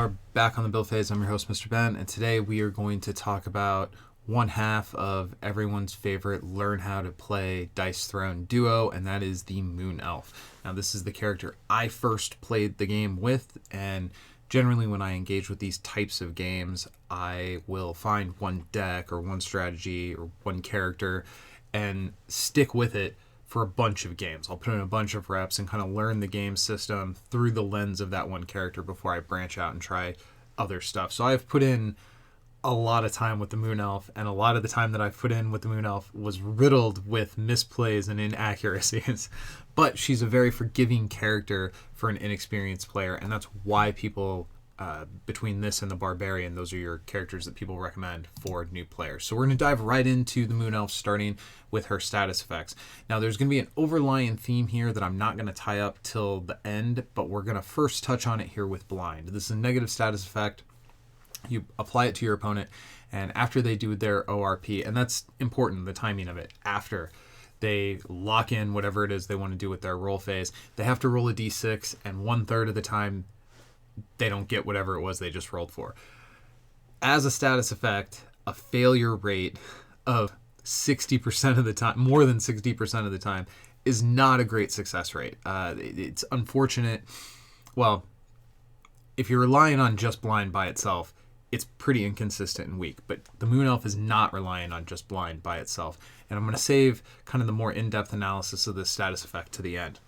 are back on the build phase. I'm your host, Mr. Ben, and today we are going to talk about one half of everyone's favorite learn how to play Dice Throne duo, and that is the Moon Elf. Now, this is the character I first played the game with, and generally when I engage with these types of games, I will find one deck or one strategy or one character and stick with it for a bunch of games. I'll put in a bunch of reps and kind of learn the game system through the lens of that one character before I branch out and try other stuff. So I've put in a lot of time with the Moon Elf, and a lot of the time that I've put in with the Moon Elf was riddled with misplays and inaccuracies. But she's a very forgiving character for an inexperienced player, and that's why people, between this and the Barbarian, those are your characters that people recommend for new players. So we're going to dive right into the Moon Elf, starting with her status effects. Now, there's going to be an overlying theme here that I'm not going to tie up till the end, but we're going to first touch on it here with Blind. This is a negative status effect. You apply it to your opponent, and after they do their ORP, and that's important, the timing of it, after they lock in whatever it is they want to do with their roll phase, they have to roll a d6, and 1/3 of the time they don't get whatever it was they just rolled for. As a status effect, a failure rate of 60% of the time, more than 60% of the time, is not a great success rate. It's unfortunate. Well, if you're relying on just Blind by itself, it's pretty inconsistent and weak, but the Moon Elf is not relying on just Blind by itself. And I'm going to save kind of the more in-depth analysis of this status effect to the end.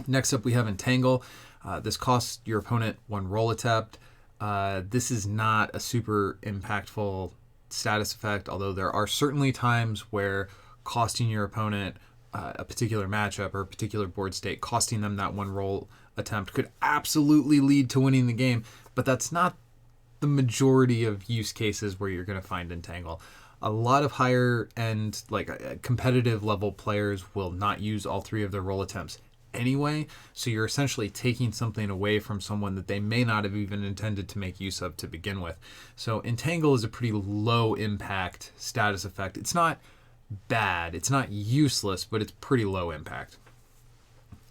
Next up, we have Entangle. This costs your opponent one roll attempt. This is not a super impactful status effect, although there are certainly times where costing your opponent a particular matchup or a particular board state, costing them that one roll attempt could absolutely lead to winning the game, but that's not the majority of use cases where you're going to find Entangle. A lot of higher end, like competitive level players will not use all three of their roll attempts anyway, so you're essentially taking something away from someone that they may not have even intended to make use of to begin with. So Entangle is a pretty low impact status effect. It's not bad, it's not useless, but it's pretty low impact.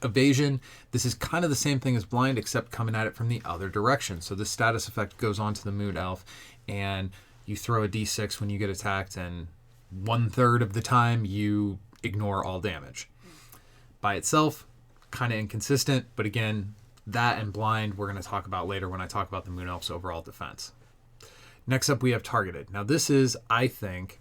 Evasion, this is kind of the same thing as Blind, except coming at it from the other direction. So this status effect goes on to the Moon Elf, and you throw a d6 when you get attacked, and 1/3 of the time you ignore all damage. By itself, kind of inconsistent, but again, that and Blind we're going to talk about later when I talk about the Moon Elf's overall defense. Next up, we have Targeted. Now this is, I think,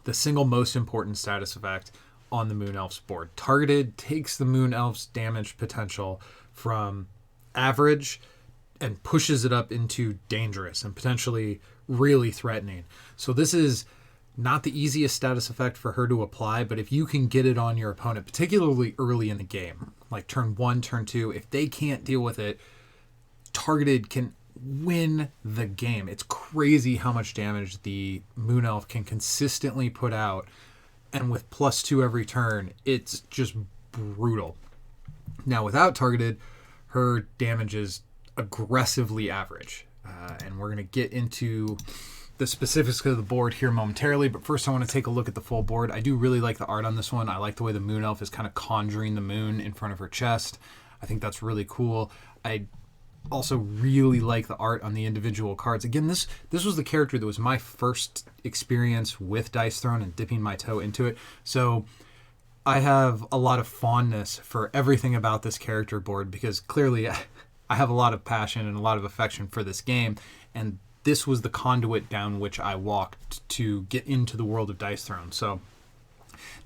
the single most important status effect on the Moon Elf's board. Targeted takes the Moon Elf's damage potential from average and pushes it up into dangerous and potentially really threatening. So this is not the easiest status effect for her to apply, but if you can get it on your opponent, particularly early in the game, like turn 1, turn 2, if they can't deal with it, Targeted can win the game. It's crazy how much damage the Moon Elf can consistently put out, and with +2 every turn, it's just brutal. Now, without Targeted, her damage is aggressively average, and we're going to get into the specifics of the board here momentarily, but first I want to take a look at the full board. I do really like the art on this one. I like the way the Moon Elf is kind of conjuring the moon in front of her chest. I think that's really cool. I also really like the art on the individual cards. Again, this was the character that was my first experience with Dice Throne and dipping my toe into it. So I have a lot of fondness for everything about this character board because clearly I have a lot of passion and a lot of affection for this game, and this was the conduit down which I walked to get into the world of Dice Throne. So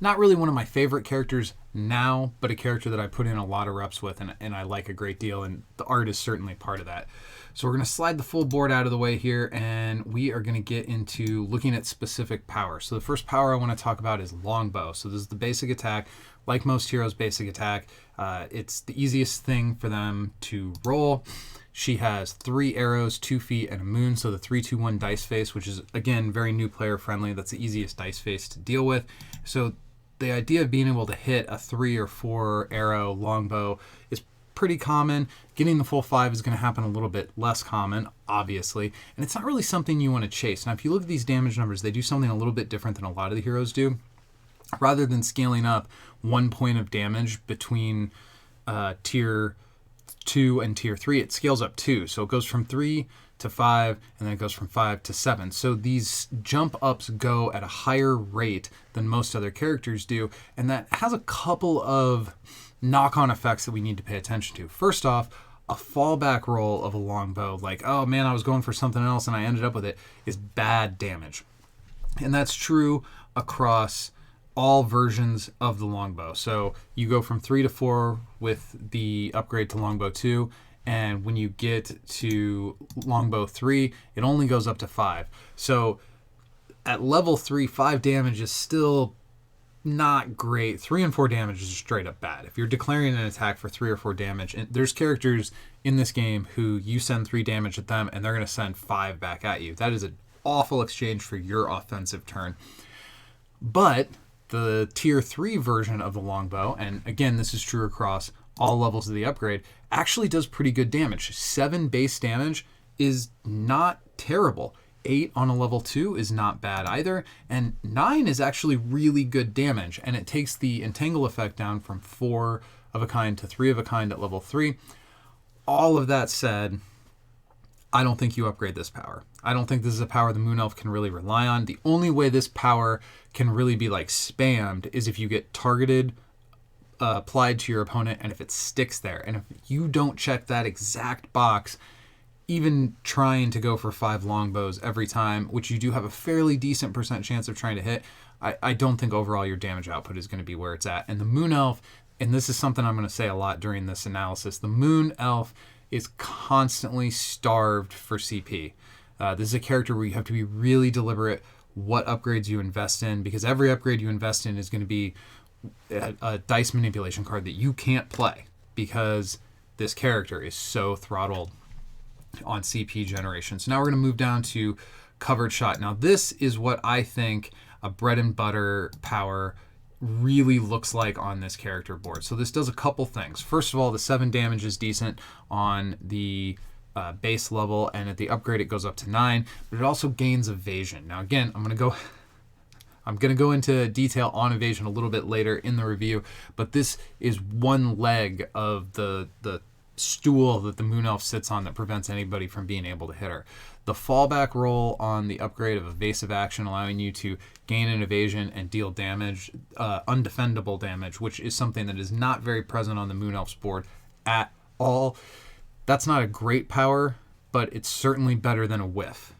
not really one of my favorite characters now, but a character that I put in a lot of reps with and I like a great deal, and the art is certainly part of that. So we're going to slide the full board out of the way here, and we are going to get into looking at specific power. So the first power I want to talk about is Longbow. So this is the basic attack. Like most heroes' basic attack, it's the easiest thing for them to roll. She has 3 arrows, 2 feet, and a moon, so the 3-2-1 dice face, which is, again, very new player friendly. That's the easiest dice face to deal with. So the idea of being able to hit a 3 or 4 arrow longbow is pretty common. Getting the full 5 is going to happen a little bit less common, obviously, and it's not really something you want to chase. Now, if you look at these damage numbers, they do something a little bit different than a lot of the heroes do. Rather than scaling up 1 point of damage between tier 2 and tier 3, it scales up 2. So it goes from 3 to 5, and then it goes from 5 to 7. So these jump ups go at a higher rate than most other characters do, and that has a couple of knock-on effects that we need to pay attention to. First off, a fallback roll of a longbow, like, oh man, I was going for something else and I ended up with it, is bad damage. And that's true across all versions of the longbow. So you go from 3 to 4 with the upgrade to longbow 2, and when you get to longbow 3, it only goes up to 5. So at level 3, 5 damage is still not great. 3 and 4 damage is straight up bad. If you're declaring an attack for 3 or 4 damage, and there's characters in this game who you send 3 damage at them and they're going to send 5 back at you. That is an awful exchange for your offensive turn. But the tier 3 version of the longbow, and again, this is true across all levels of the upgrade, actually does pretty good damage. 7 base damage is not terrible. 8 on a level 2 is not bad either, and 9 is actually really good damage, and it takes the entangle effect down from 4 of a kind to 3 of a kind at level 3. All of that said, I don't think you upgrade this power. I don't think this is a power the Moon Elf can really rely on. The only way this power can really be like spammed is if you get targeted, applied to your opponent, and if it sticks there. And if you don't check that exact box, even trying to go for 5 longbows every time, which you do have a fairly decent percent chance of trying to hit, I don't think overall your damage output is going to be where it's at. And the Moon Elf, and this is something I'm going to say a lot during this analysis, the Moon Elf is constantly starved for CP. This is a character where you have to be really deliberate what upgrades you invest in, because every upgrade you invest in is going to be a dice manipulation card that you can't play because this character is so throttled on CP generation. So now we're going to move down to covered shot. Now this is what I think a bread and butter power really looks like on this character board. So this does a couple things. First of all, the 7 damage is decent on the base level, and at the upgrade it goes up to 9, but it also gains evasion. Now again, I'm going to go into detail on evasion a little bit later in the review, but this is one leg of the stool that the Moon Elf sits on that prevents anybody from being able to hit her. The fallback roll on the upgrade of evasive action, allowing you to gain an evasion and deal damage, undefendable damage, which is something that is not very present on the Moon Elf's board at all. That's not a great power, but it's certainly better than a whiff.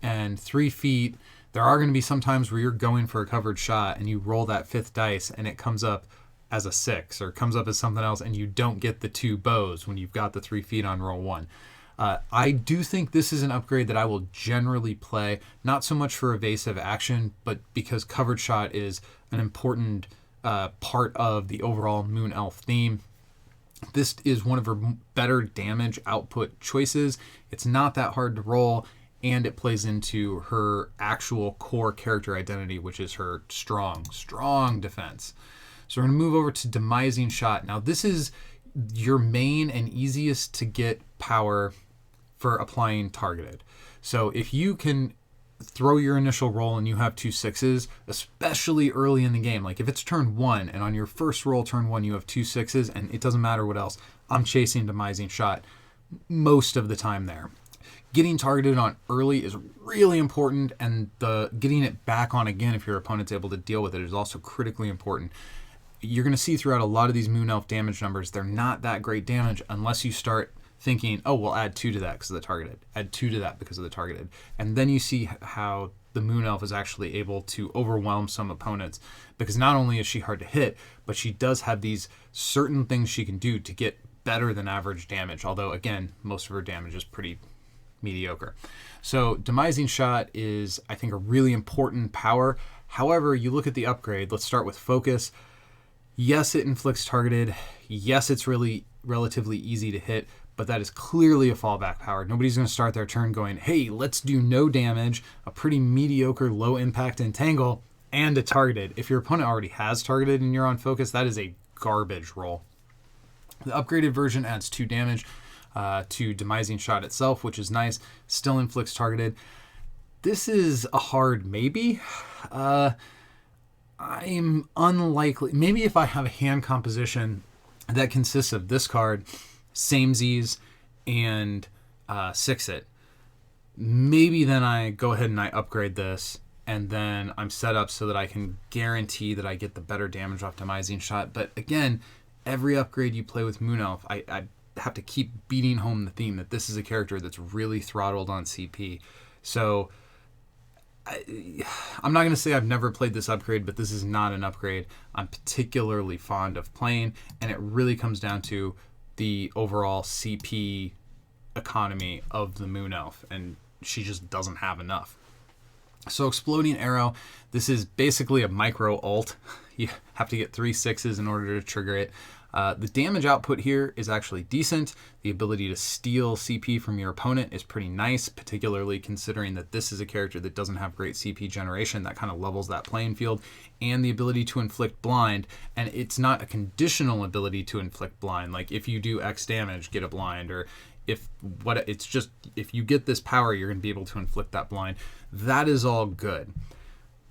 And 3 feet, there are going to be some times where you're going for a covered shot and you roll that 5th dice and it comes up as a 6 or comes up as something else, and you don't get the 2 bows when you've got the 3 feet on roll 1. I do think this is an upgrade that I will generally play, not so much for evasive action, but because covered shot is an important part of the overall Moon Elf theme. This is one of her better damage output choices. It's not that hard to roll, and it plays into her actual core character identity, which is her strong defense. So we're going to move over to Demising Shot. Now this is your main and easiest to get power for applying targeted. So if you can throw your initial roll and you have 2 6s, especially early in the game, like if it's turn 1 and on your first roll turn 1 you have 2 6s and it doesn't matter what else, I'm chasing Demising Shot most of the time there. Getting targeted on early is really important, and the getting it back on again if your opponent's able to deal with it is also critically important. You're going to see throughout a lot of these Moon Elf damage numbers, they're not that great damage unless you start thinking, oh, we'll add 2 to that because of the targeted, add 2 to that because of the targeted. And then you see how the Moon Elf is actually able to overwhelm some opponents, because not only is she hard to hit, but she does have these certain things she can do to get better than average damage, although again, most of her damage is pretty mediocre. So Demising Shot is, I think, a really important power. However, you look at the upgrade, let's start with focus. Yes, it inflicts targeted. Yes, it's really relatively easy to hit, but that is clearly a fallback power. Nobody's going to start their turn going, hey, let's do no damage, a pretty mediocre low impact entangle, and a targeted. If your opponent already has targeted and you're on focus, that is a garbage roll. The upgraded version adds 2 damage to Demising Shot itself, which is nice. Still inflicts targeted. This is a hard maybe. I'm unlikely. Maybe if I have a hand composition that consists of this card samesies, and 6-it. Maybe then I go ahead and I upgrade this, and then I'm set up so that I can guarantee that I get the better damage off Demising Shot. But again, every upgrade you play with Moon Elf, I have to keep beating home the theme that this is a character that's really throttled on CP. So I'm not going to say I've never played this upgrade, but this is not an upgrade I'm particularly fond of playing, and it really comes down to the overall CP economy of the Moon Elf, and she just doesn't have enough. So Exploding Arrow, this is basically a micro ult. You have to get 3 6s in order to trigger it. The damage output here is actually decent. The ability to steal CP from your opponent is pretty nice, particularly considering that this is a character that doesn't have great CP generation. That kind of levels that playing field. And the ability to inflict blind, and it's not a conditional ability to inflict blind, like if you do X damage, get a blind, or it's just if you get this power, you're going to be able to inflict that blind. That is all good.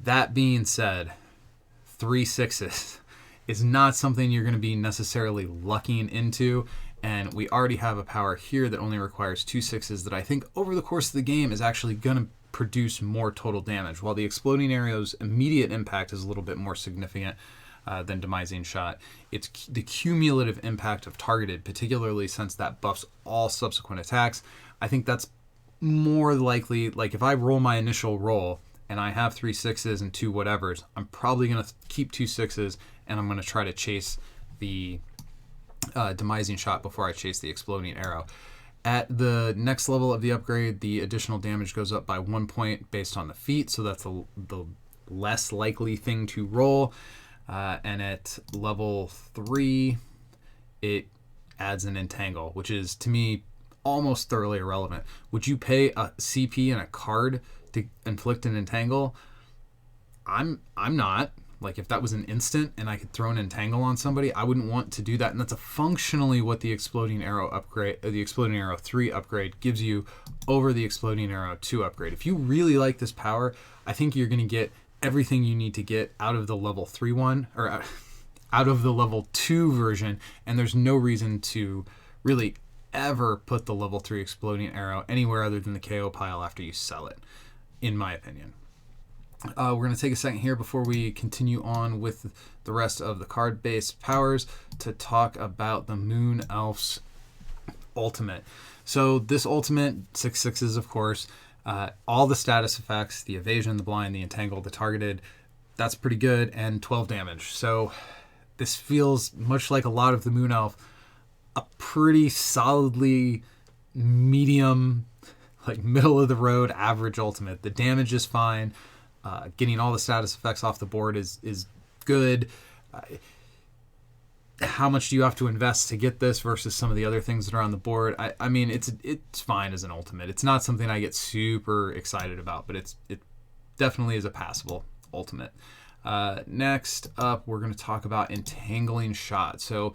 That being said, 3 6s is not something you're going to be necessarily lucking into, and we already have a power here that only requires 2 6s that I think over the course of the game is actually going to produce more total damage. While the Exploding Arrow's immediate impact is a little bit more significant than Demising Shot, it's the cumulative impact of targeted, particularly since that buffs all subsequent attacks. I think that's more likely, like if I roll my initial roll and I have 3 6s and 2 whatevers, I'm probably going to keep 2 6s, and I'm going to try to chase the Demising Shot before I chase the Exploding Arrow. At the next level of the upgrade, the additional damage goes up by 1 point based on the feat, so that's the less likely thing to roll. And at level 3, it adds an Entangle, which is, to me, almost thoroughly irrelevant. Would you pay a CP and a card to inflict an Entangle? I'm not. Like, if that was an instant and I could throw an Entangle on somebody, I wouldn't want to do that. And that's functionally what the Exploding Arrow upgrade, the Exploding Arrow 3 upgrade gives you over the Exploding Arrow 2 upgrade. If you really like this power, I think you're going to get everything you need to get out of the level 3 one, or out of the level 2 version, and there's no reason to really ever put the level 3 Exploding Arrow anywhere other than the KO pile after you sell it, in my opinion. We're going to take a second here before we continue on with the rest of the card-based powers to talk about the Moon Elf's ultimate. So this ultimate, 6 6s of course, all the status effects, the evasion, the blind, the entangle, the targeted, that's pretty good, and 12 damage. So this feels much like a lot of the Moon Elf, a pretty solidly medium, like middle of the road average ultimate. The damage is fine. Getting all the status effects off the board is good. How much do you have to invest to get this versus some of the other things that are on the board? I mean, it's fine as an ultimate. It's not something I get super excited about, but it definitely is a passable ultimate. Next up, we're going to talk about Entangling Shot. So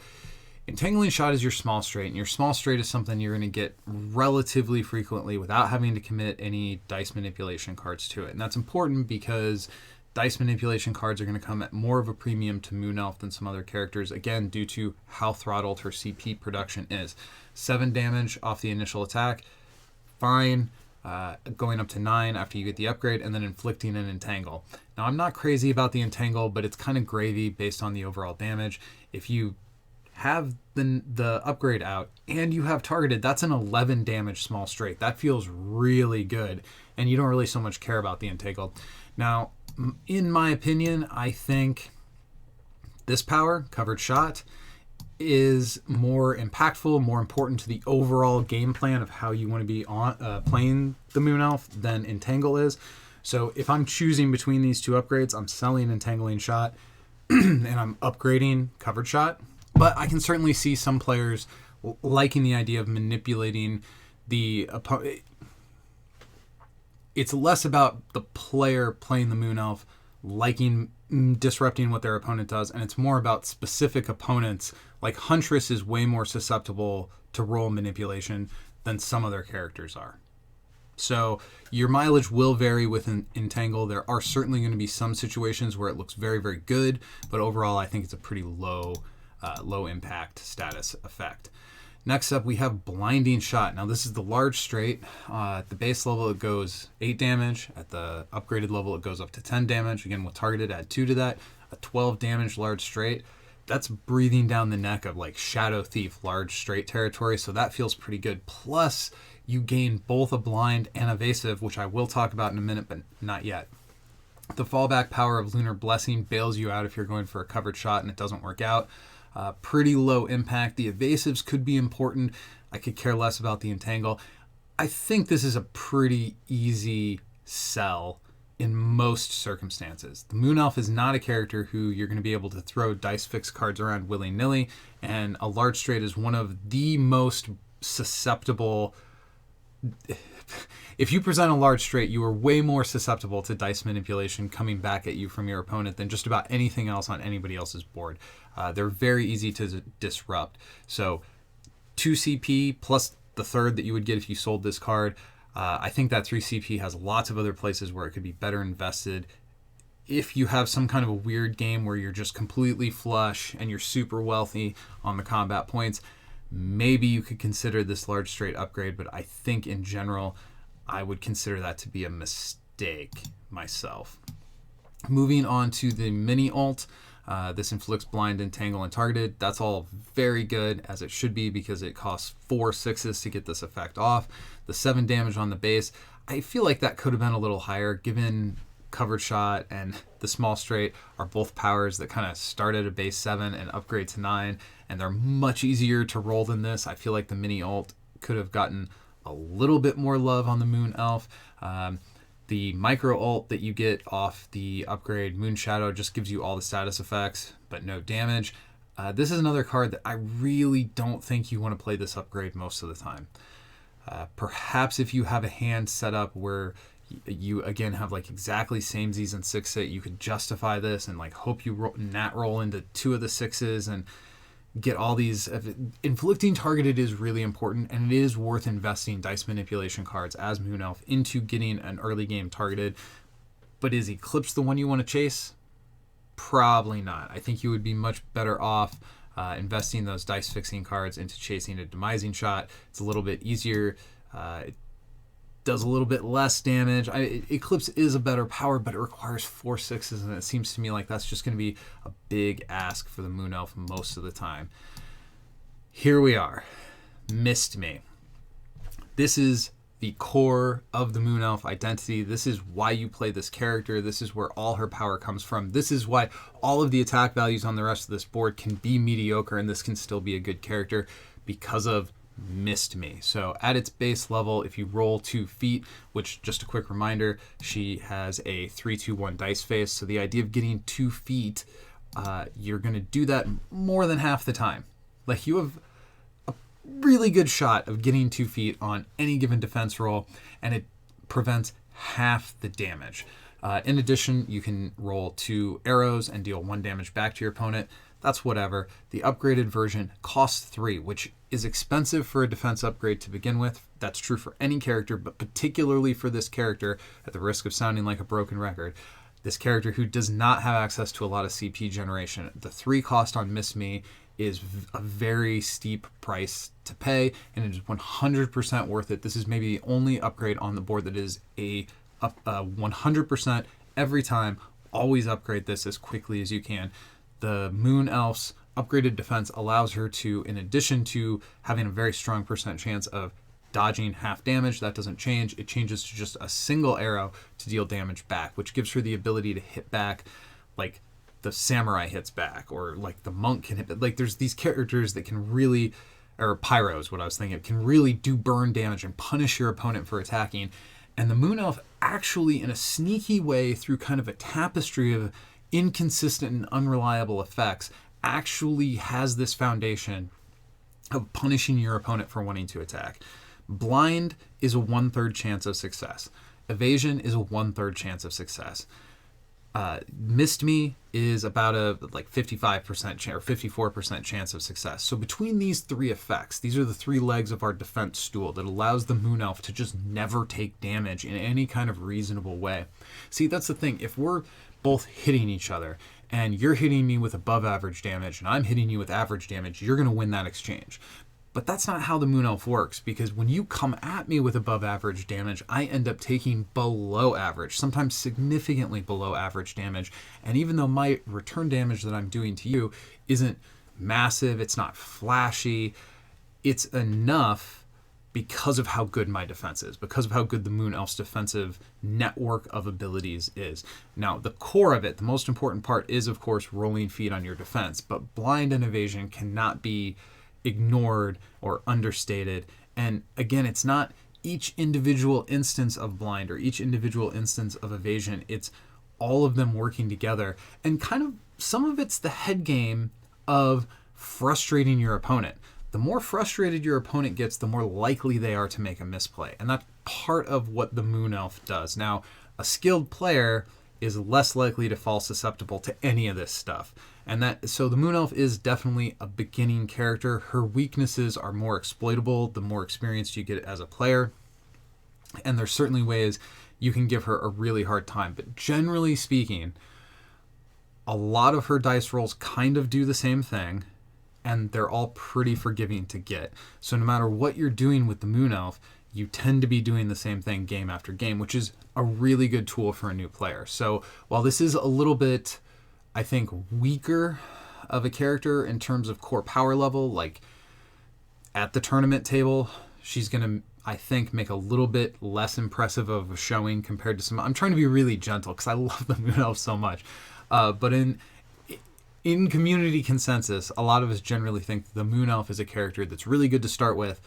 Entangling Shot is your small straight, and your small straight is something you're going to get relatively frequently without having to commit any dice manipulation cards to it. And that's important because dice manipulation cards are going to come at more of a premium to Moon Elf than some other characters, again, due to how throttled her CP production is. 7 damage off the initial attack, fine. Going up to 9 after you get the upgrade, and then inflicting an Entangle. Now, I'm not crazy about the Entangle, but it's kind of gravy based on the overall damage. If you have the upgrade out and you have targeted, that's an 11 damage small straight. That feels really good, and you don't really so much care about the Entangled. Now, in my opinion, I think this power, Covered Shot, is more impactful, more important to the overall game plan of how you want to be playing the Moon Elf than Entangle is. So if I'm choosing between these two upgrades, I'm selling Entangling Shot and I'm upgrading Covered Shot. But I can certainly see some players liking the idea of manipulating the opponent. It's less about the player playing the Moon Elf liking disrupting what their opponent does, and it's more about specific opponents. Like Huntress is way more susceptible to role manipulation than some other characters are. So your mileage will vary with an Entangle. There are certainly going to be some situations where it looks very, very good, but overall I think it's a pretty low impact status effect. Next up, we have Blinding Shot. Now, this is the large straight. At the base level, it goes 8 damage. At the upgraded level, it goes up to 10 damage. Again, with targeted, add 2 to that. A 12 damage large straight. That's breathing down the neck of like Shadow Thief large straight territory, so that feels pretty good. Plus, you gain both a blind and evasive, which I will talk about in a minute, but not yet. The fallback power of Lunar Blessing bails you out if you're going for a covered shot and it doesn't work out. Pretty low impact. The evasives could be important. I could care less about the entangle. I think this is a pretty easy sell in most circumstances. The Moon Elf is not a character who you're going to be able to throw dice fix cards around willy-nilly, and a large straight is one of the most susceptible. If you present a large straight, you are way more susceptible to dice manipulation coming back at you from your opponent than just about anything else on anybody else's board. They're very easy to disrupt. So 2 CP plus the third that you would get if you sold this card. I think that 3 CP has lots of other places where it could be better invested. If you have some kind of a weird game where you're just completely flush and you're super wealthy on the combat points, maybe you could consider this large straight upgrade, but I think in general, I would consider that to be a mistake myself. Moving on to the mini ult, this inflicts blind, entangle, and targeted. That's all very good, as it should be, because it costs 4 6s to get this effect off. The 7 damage on the base, I feel like that could have been a little higher, given covered shot and the small straight are both powers that kind of start at a base 7 and upgrade to 9, and they're much easier to roll than this. I feel like the mini ult could have gotten a little bit more love on the Moon Elf. The micro ult that you get off the upgrade Moon Shadow just gives you all the status effects, but no damage. This is another card that I really don't think you want to play this upgrade most of the time. Perhaps if you have a hand set up where you again have like exactly samesies and 6-8, you could justify this and like hope you nat roll into 2 of the 6s and get all these. Inflicting targeted is really important, and it is worth investing dice manipulation cards as Moon Elf into getting an early game targeted. But is Eclipse the one you want to chase? Probably not. I think you would be much better off investing those dice fixing cards into chasing a Demising Shot. It's a little bit easier. It does a little bit less damage. Eclipse is a better power, but it requires 4 6s, and it seems to me like that's just going to be a big ask for the Moon Elf most of the time. Here we are. Missed Me. This is the core of the Moon Elf identity. This is why you play this character. This is where all her power comes from. This is why all of the attack values on the rest of this board can be mediocre, and this can still be a good character because of Missed Me. So at its base level, if you roll 2 feet, which just a quick reminder, she has a 3-2-1 dice face. So the idea of getting 2 feet, you're going to do that more than half the time. Like, you have a really good shot of getting 2 feet on any given defense roll, and it prevents half the damage. In addition, you can roll 2 arrows and deal 1 damage back to your opponent. That's whatever. The upgraded version costs 3, which is expensive for a defense upgrade to begin with. That's true for any character, but particularly for this character, at the risk of sounding like a broken record, this character who does not have access to a lot of CP generation. The 3 cost on Miss Me is a very steep price to pay, and it is 100% worth it. This is maybe the only upgrade on the board that is a 100% every time. Always upgrade this as quickly as you can. The Moon Elf's upgraded defense allows her to, in addition to having a very strong percent chance of dodging half damage, that doesn't change. It changes to just a single arrow to deal damage back, which gives her the ability to hit back like the samurai hits back, or like the monk can hit back. Like, there's these characters that can really, or Pyro's what I was thinking, can really do burn damage and punish your opponent for attacking. And the Moon Elf actually, in a sneaky way, through kind of a tapestry of inconsistent and unreliable effects, actually has this foundation of punishing your opponent for wanting to attack. Blind is a 1/3 chance of success. Evasion is a 1/3 chance of success. Missed Me is about a 55% or 54% chance of success. So between these 3 effects, these are the 3 legs of our defense stool that allows the Moon Elf to just never take damage in any kind of reasonable way. See, that's the thing. If we're both hitting each other and you're hitting me with above average damage and I'm hitting you with average damage, you're going to win that exchange. But that's not how the Moon Elf works, because when you come at me with above average damage, I end up taking below average, sometimes significantly below average damage. And even though my return damage that I'm doing to you isn't massive, it's not flashy, it's enough because of how good my defense is, because of how good the Moon Elf's defensive network of abilities is. Now, the core of it, the most important part, is, of course, rolling feet on your defense. But blind and evasion cannot be ignored or understated. And again, it's not each individual instance of blind or each individual instance of evasion. It's all of them working together. And kind of some of it's the head game of frustrating your opponent. The more frustrated your opponent gets, the more likely they are to make a misplay. And that's part of what the Moon Elf does. Now, a skilled player is less likely to fall susceptible to any of this stuff. So the Moon Elf is definitely a beginning character. Her weaknesses are more exploitable the more experienced you get as a player. And there's certainly ways you can give her a really hard time. But generally speaking, a lot of her dice rolls kind of do the same thing, and they're all pretty forgiving to get. So no matter what you're doing with the Moon Elf, you tend to be doing the same thing game after game, which is a really good tool for a new player. So while this is a little bit, I think, weaker of a character in terms of core power level, like at the tournament table, she's going to, I think, make a little bit less impressive of a showing compared to some. I'm trying to be really gentle because I love the Moon Elf so much. But in community consensus, a lot of us generally think the Moon Elf is a character that's really good to start with,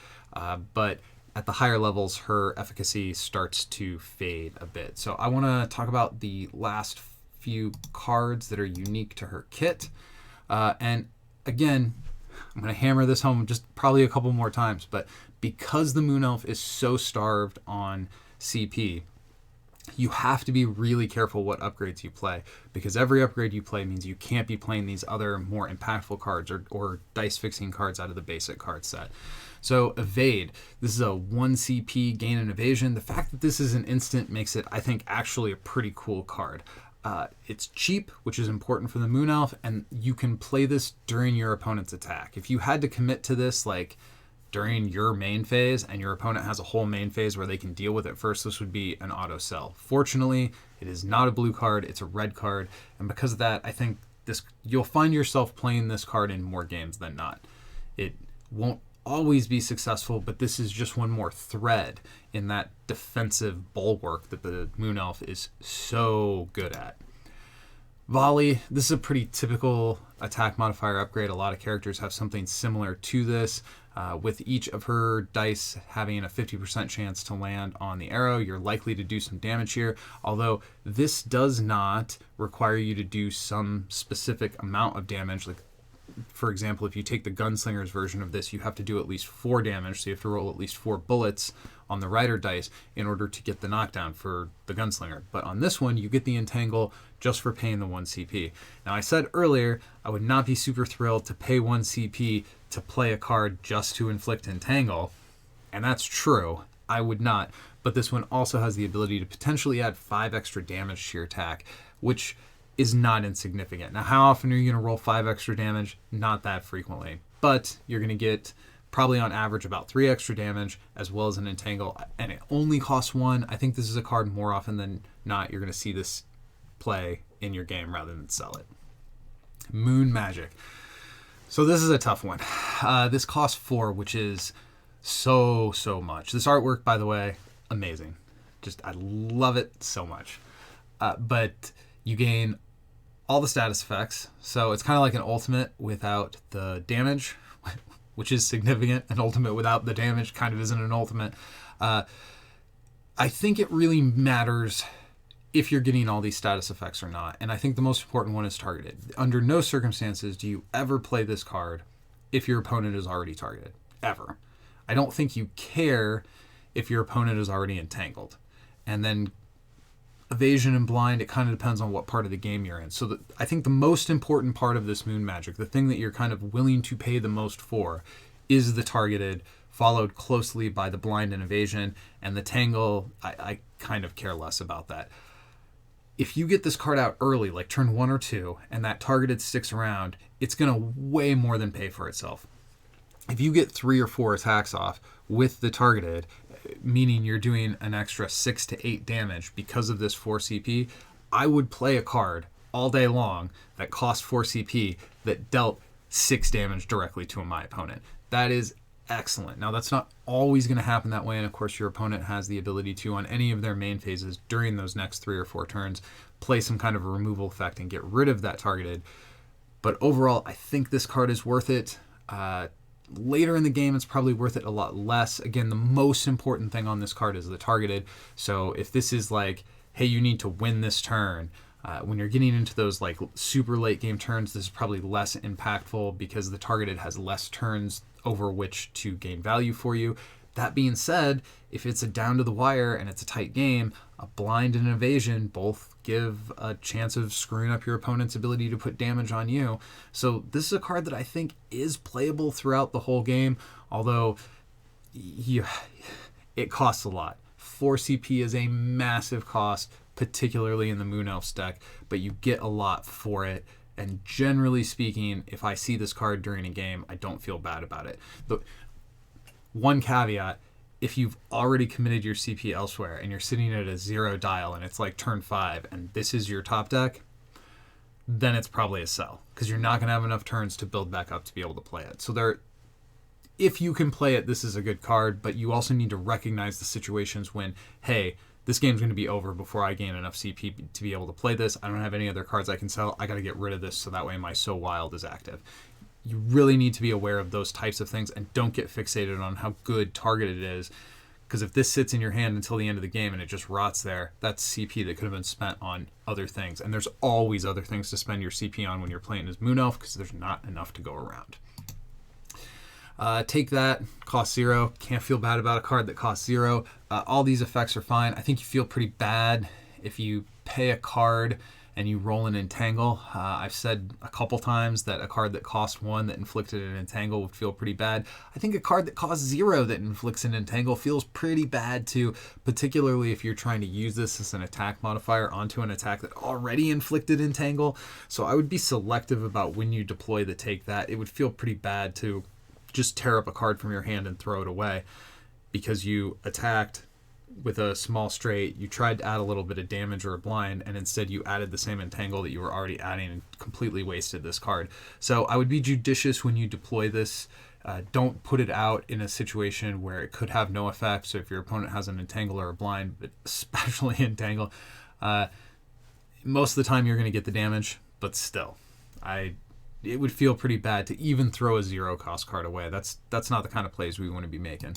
but at the higher levels, her efficacy starts to fade a bit. So I want to talk about the last few cards that are unique to her kit. And again, I'm going to hammer this home just probably a couple more times, but because the Moon Elf is so starved on CP, you have to be really careful what upgrades you play, because every upgrade you play means you can't be playing these other more impactful cards or dice fixing cards out of the basic card set. So Evade, this is a 1 CP gain in evasion. The fact that this is an instant makes it, I think, actually a pretty cool card. It's cheap, which is important for the Moon Elf, and you can play this during your opponent's attack. If you had to commit to this like during your main phase and your opponent has a whole main phase where they can deal with it first, this would be an auto sell. Fortunately, it is not a blue card, it's a red card, and because of that, I think you'll find yourself playing this card in more games than not. It won't always be successful, but this is just one more thread in that defensive bulwark that the Moon Elf is so good at. Volley, this is a pretty typical attack modifier upgrade. A lot of characters have something similar to this, with each of her dice having a 50% chance to land on the arrow. You're likely to do some damage here, although this does not require you to do some specific amount of damage. Like, for example, if you take the Gunslinger's version of this, you have to do at least 4 damage, so you have to roll at least 4 bullets on the Rider dice in order to get the knockdown for the Gunslinger. But on this one, you get the Entangle just for paying the 1 CP. Now, I said earlier I would not be super thrilled to pay 1 CP to play a card just to inflict Entangle, and that's true. I would not, but this one also has the ability to potentially add 5 extra damage to your attack, which is not insignificant. Now, how often are you going to roll 5 extra damage? Not that frequently, but you're going to get probably on average about 3 extra damage as well as an Entangle, and it only costs 1. I think this is a card more often than not you're going to see this play in your game rather than sell it. Moon Magic. So this is a tough one. This costs 4, which is so much. This artwork, by the way, amazing. Just, I love it so much. But you gain all the status effects. So it's kind of like an ultimate without the damage, which is significant. An ultimate without the damage kind of isn't an ultimate. I think it really matters if you're getting all these status effects or not. And I think the most important one is targeted. Under no circumstances do you ever play this card if your opponent is already targeted. Ever. I don't think you care if your opponent is already entangled. And then evasion and blind, it kind of depends on what part of the game you're in. So I think the most important part of this Moon Magic, the thing that you're kind of willing to pay the most for, is the targeted, followed closely by the blind and evasion, and the tangle, I kind of care less about that. If you get this card out early, like turn 1 or 2, and that targeted sticks around, it's going to way more than pay for itself. if you get 3 or 4 attacks off with the targeted, meaning you're doing an extra 6 to 8 damage because of this 4 CP, I would play a card all day long that cost 4 CP that dealt 6 damage directly to my opponent. That is excellent. Now, that's not always going to happen that way, and of course your opponent has the ability to, on any of their main phases during those next 3 or 4 turns, play some kind of a removal effect and get rid of that targeted. But overall, I think this card is worth it. Later in the game, it's probably worth it a lot less. Again, the most important thing on this card is the targeted. So if this is like, hey, you need to win this turn, when you're getting into those like super late game turns, this is probably less impactful because the targeted has less turns over which to gain value for you. That being said, if it's a down to the wire and it's a tight game, a blind and an evasion both give a chance of screwing up your opponent's ability to put damage on you. So this is a card that I think is playable throughout the whole game, although it costs a lot. 4 CP is a massive cost, particularly in the Moon Elf's deck, but you get a lot for it. And generally speaking, if I see this card during a game, I don't feel bad about it. But one caveat, if you've already committed your CP elsewhere and you're sitting at a 0 dial and it's like turn 5 and this is your top deck, then it's probably a sell because you're not going to have enough turns to build back up to be able to play it. So if you can play it, this is a good card, but you also need to recognize the situations when, hey, this game's going to be over before I gain enough CP to be able to play this. I don't have any other cards I can sell. I got to get rid of this so that way my So Wild is active. You really need to be aware of those types of things and don't get fixated on how good targeted it is, because if this sits in your hand until the end of the game and it just rots there, that's CP that could have been spent on other things. And there's always other things to spend your CP on when you're playing as Moon Elf because there's not enough to go around. Take that, cost 0. Can't feel bad about a card that costs 0. All these effects are fine. I think you feel pretty bad if you pay a card and you roll an Entangle. I've said a couple times that a card that cost 1 that inflicted an Entangle would feel pretty bad. I think a card that costs 0 that inflicts an Entangle feels pretty bad too, particularly if you're trying to use this as an attack modifier onto an attack that already inflicted Entangle. So I would be selective about when you deploy the Take That. It would feel pretty bad to just tear up a card from your hand and throw it away because you attacked with a small straight, you tried to add a little bit of damage or a blind, and instead you added the same Entangle that you were already adding and completely wasted this card. So I would be judicious when you deploy this. Don't put it out in a situation where it could have no effect. So if your opponent has an Entangle or a blind, but especially Entangle, most of the time you're going to get the damage, but still, it would feel pretty bad to even throw a 0 cost card away. That's not the kind of plays we want to be making.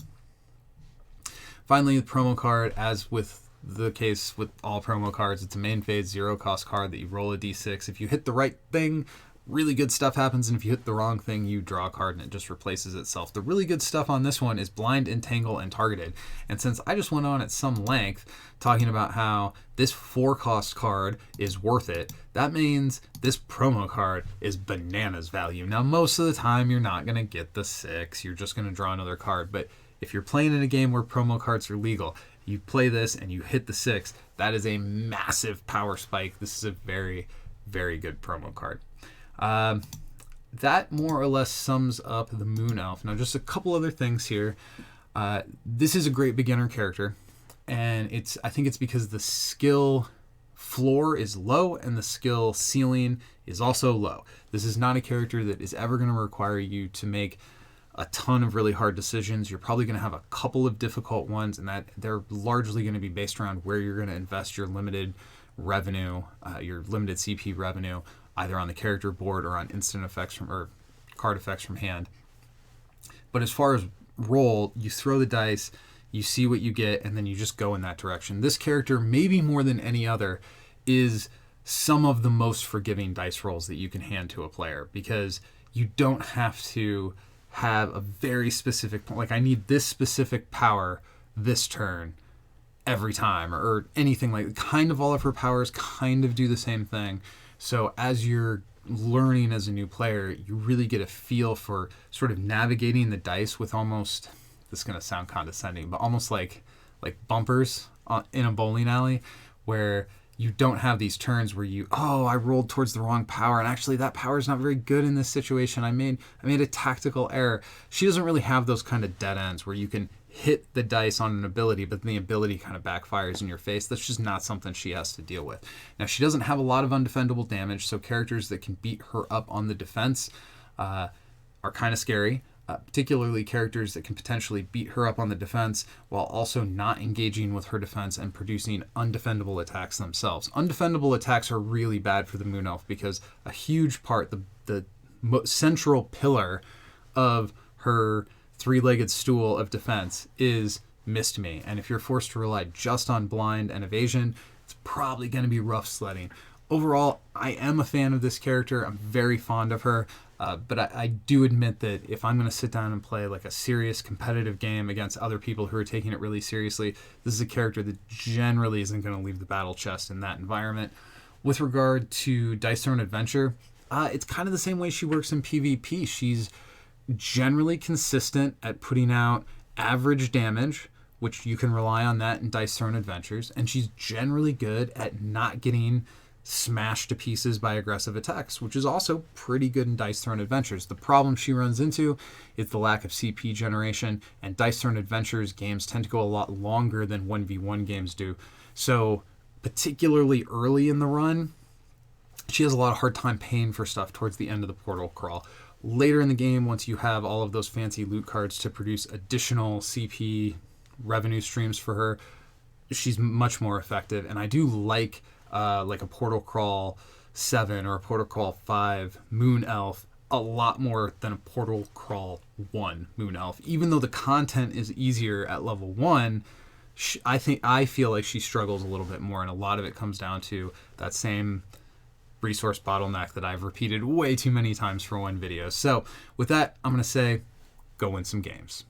Finally, the promo card, as with the case with all promo cards, it's a main phase 0 cost card that you roll a d6. If you hit the right thing, really good stuff happens, and if you hit the wrong thing, you draw a card and it just replaces itself. The really good stuff on this one is blind, entangle, and targeted. And since I just went on at some length talking about how this 4 cost card is worth it, that means this promo card is bananas value. Now, most of the time, you're not going to get the 6. You're just going to draw another card. But if you're playing in a game where promo cards are legal, you play this and you hit the 6, that is a massive power spike. This is a very, very good promo card. That more or less sums up the Moon Elf. Now, just a couple other things here. This is a great beginner character, and I think it's because the skill floor is low and the skill ceiling is also low. This is not a character that is ever going to require you to make a ton of really hard decisions. You're probably going to have a couple of difficult ones, and that they're largely going to be based around where you're going to invest your limited revenue, your limited CP revenue, either on the character board or on instant effects or card effects from hand. But as far as roll, you throw the dice, you see what you get, and then you just go in that direction. This character, maybe more than any other, is some of the most forgiving dice rolls that you can hand to a player, because you don't have to have a very specific, like I need this specific power this turn every time, or anything like, kind of all of her powers kind of do the same thing. So as you're learning as a new player, you really get a feel for sort of navigating the dice with almost, this is going to sound condescending, but almost like bumpers in a bowling alley, where you don't have these turns where I rolled towards the wrong power, and actually that power is not very good in this situation. I made a tactical error. She doesn't really have those kind of dead ends where you can hit the dice on an ability, but then the ability kind of backfires in your face. That's just not something she has to deal with. Now, she doesn't have a lot of undefendable damage, so characters that can beat her up on the defense are kind of scary. Particularly characters that can potentially beat her up on the defense while also not engaging with her defense and producing undefendable attacks themselves. Undefendable attacks are really bad for the Moon Elf because a huge part, the central pillar of her three-legged stool of defense is Missed Me. And if you're forced to rely just on blind and evasion, it's probably going to be rough sledding. Overall, I am a fan of this character. I'm very fond of her. But I do admit that if I'm going to sit down and play like a serious competitive game against other people who are taking it really seriously, this is a character that generally isn't going to leave the battle chest in that environment. With regard to Dice Throne Adventure, it's kind of the same way she works in PvP. She's generally consistent at putting out average damage, which you can rely on that in Dice Throne Adventures, and she's generally good at not getting smashed to pieces by aggressive attacks, which is also pretty good in Dice Throne Adventures. The problem she runs into is the lack of CP generation, and Dice Throne Adventures games tend to go a lot longer than 1v1 games do. So particularly early in the run, she has a lot of hard time paying for stuff towards the end of the portal crawl. Later in the game, once you have all of those fancy loot cards to produce additional CP revenue streams for her, she's much more effective. And I do like a Portal Crawl 7 or a Portal Crawl 5 Moon Elf a lot more than a Portal Crawl 1 Moon Elf. Even though the content is easier at level 1, I feel like she struggles a little bit more, and a lot of it comes down to that same resource bottleneck that I've repeated way too many times for one video. So with that, I'm going to say, go win some games.